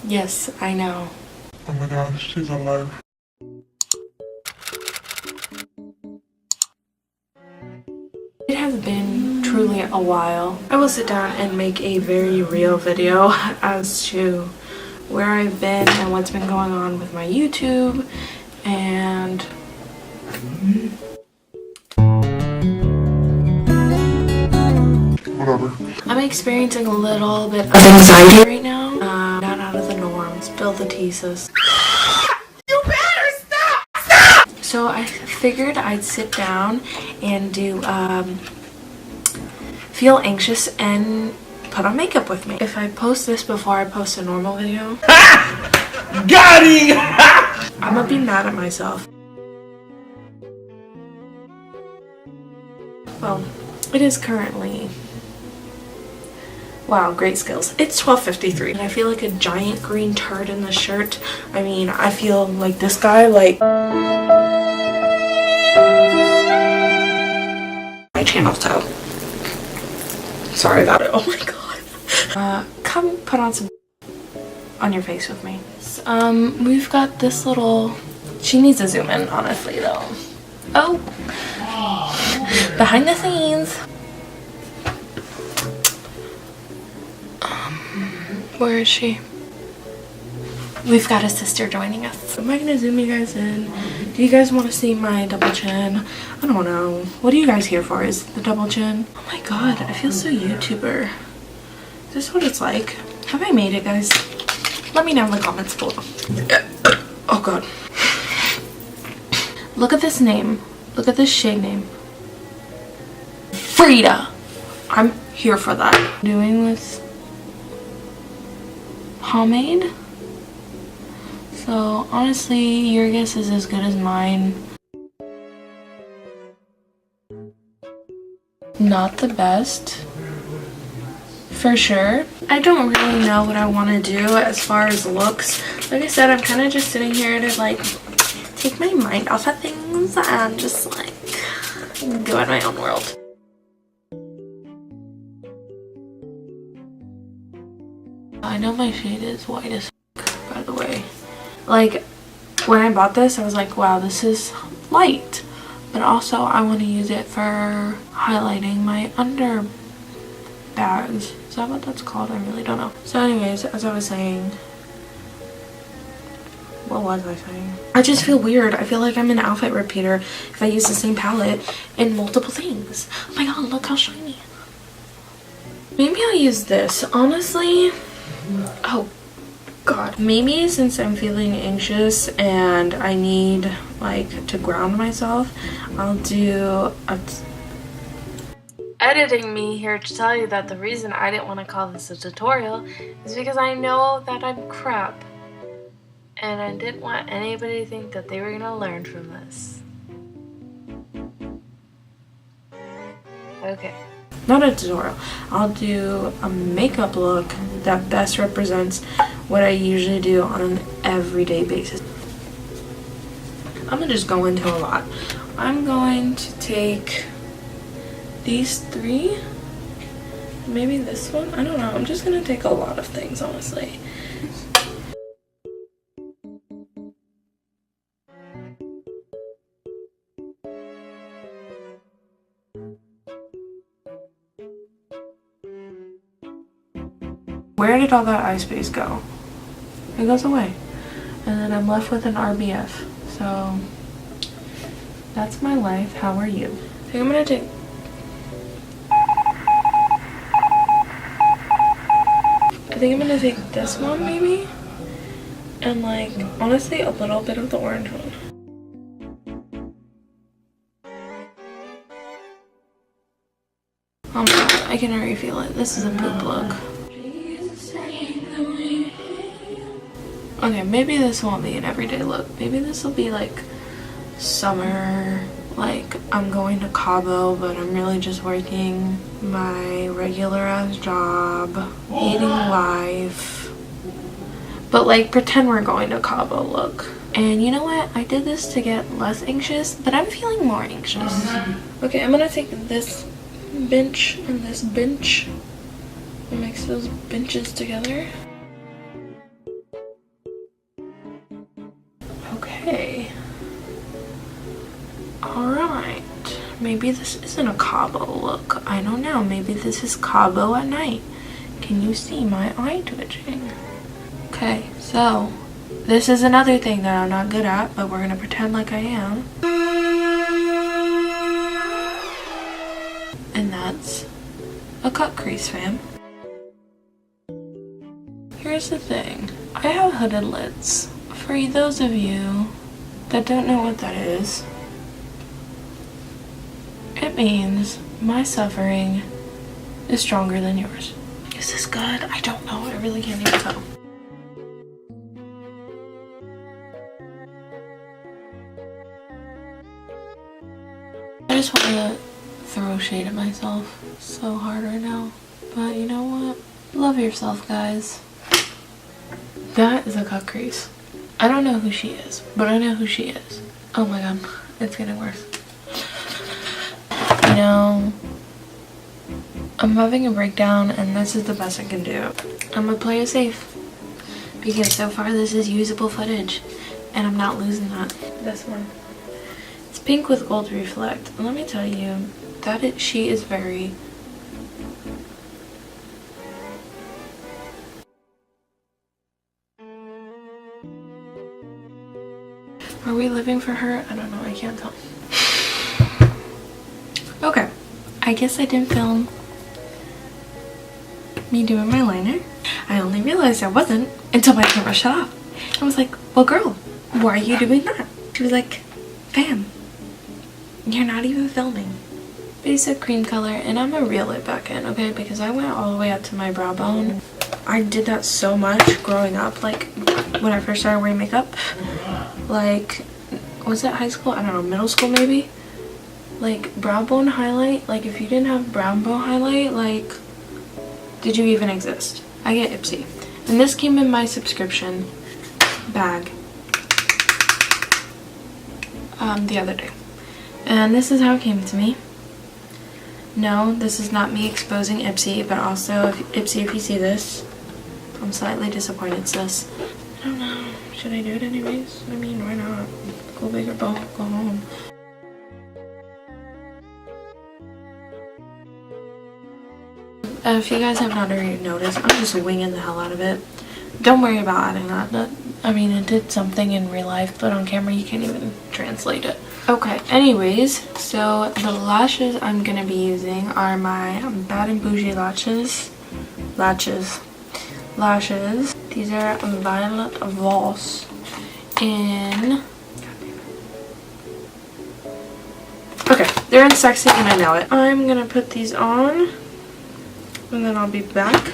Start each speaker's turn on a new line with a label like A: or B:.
A: Yes, I know.
B: Oh my god, she's alive.
A: It has been truly a while. I will sit down and make a very real video as to where I've been and what's been going on with my YouTube and
B: Whatever.
A: I'm experiencing a little bit of anxiety right now. Not out of the norm. Spill the thesis.
B: You better stop!
A: So I figured I'd sit down and do feel anxious and put on makeup with me. If I post this before I post a normal video,
B: Got it!
A: I'm gonna be mad at myself. Well, it is currently, wow, great skills. It's 12:53 and I feel like a giant green turd in the shirt. I mean, I feel like this guy, like my channel toe. Sorry about it. Oh my god. Come put on some on your face with me. We've got this little, she needs to zoom in honestly though. Oh, behind the scenes. Where is she? We've got a sister joining us. Am I gonna zoom you guys in? Do you guys want to see my double chin? I don't know. What are you guys here for? Is the double chin? Oh my god, I feel so YouTuber. Is this what it's like? Have I made it, guys? Let me know in the comments below. Oh god. Look at this name. Look at this shade name. Frida. I'm here for that. Doing this pomade. So honestly, your guess is as good as mine. Not the best, for sure. I don't really know what I want to do as far as looks. Like I said, I'm kind of just sitting here to like take my mind off of things and just like go in my own world. I know my shade is white as f, by the way. Like, when I bought this, I was like, wow, this is light. But also, I want to use it for highlighting my under bags. Is that what that's called? I really don't know. So anyways, as I was saying, what was I saying? I just feel weird. I feel like I'm an outfit repeater if I use the same palette in multiple things. Oh my god, look how shiny. Maybe I'll use this. Honestly, oh god, maybe since I'm feeling anxious and I need like to ground myself, I'll do a editing me here to tell you that the reason I didn't want to call this a tutorial is because I know that I'm crap and I didn't want anybody to think that they were gonna learn from this. Okay. Not a tutorial. I'll do a makeup look that best represents what I usually do on an everyday basis. I'm gonna just go into a lot. I'm going to take these three, maybe this one, I don't know. I'm just gonna take a lot of things, honestly. Where did all that eye space go? It goes away. And then I'm left with an RBF. So that's my life. How are you? I think I'm gonna take this one maybe. And like honestly a little bit of the orange one. Oh my god, I can already feel it. This is a poop look. Okay, maybe this won't be an everyday look. Maybe this will be like summer, like I'm going to Cabo, but I'm really just working my regular ass job, hating life. But like pretend we're going to Cabo look. And you know what? I did this to get less anxious, but I'm feeling more anxious. Okay, I'm gonna take this bench and this bench and mix those benches together. Okay. Alright. Maybe this isn't a Cabo look. I don't know. Maybe this is Cabo at night. Can you see my eye twitching? Okay, so this is another thing that I'm not good at, but we're gonna pretend like I am. And that's a cut crease, fam. Here's the thing. I have hooded lids. For those of you that don't know what that is, it means my suffering is stronger than yours. Is this good? I don't know. I really can't even tell. I just want to throw shade at myself so hard right now. But you know what? Love yourself, guys. That is a cut crease. I don't know who she is, but I know who she is. Oh my god, it's getting worse. You know, I'm having a breakdown and this is the best I can do. I'm gonna play it safe because so far this is usable footage and I'm not losing that. This one. It's pink with gold reflect. And let me tell you, she is very... Are we living for her? I don't know, I can't tell. Okay, I guess I didn't film me doing my liner. I only realized I wasn't until my camera shut off. I was like, well girl, why are you doing that? She was like, fam, you're not even filming. Basic cream color, and I'm gonna reel it back in, okay? Because I went all the way up to my brow bone. I did that so much growing up, like when I first started wearing makeup. Like, was it high school? I don't know, middle school maybe? Like, brow bone highlight, like if you didn't have brow bone highlight, like, did you even exist? I get Ipsy. And this came in my subscription bag the other day. And this is how it came to me. No, this is not me exposing Ipsy, but also, Ipsy, if you see this, I'm slightly disappointed, sis. I don't know. Should I do it anyways? I mean, why not? Go big or go home. If you guys have not already noticed, I'm just winging the hell out of it. Don't worry about adding that. I mean, it did something in real life, but on camera you can't even translate it. Okay, anyways, so the lashes I'm gonna be using are my Bad and Bougie lashes. These are Violet Voss in... Okay, they're in Sexy and I Know It. I'm gonna put these on and then I'll be back.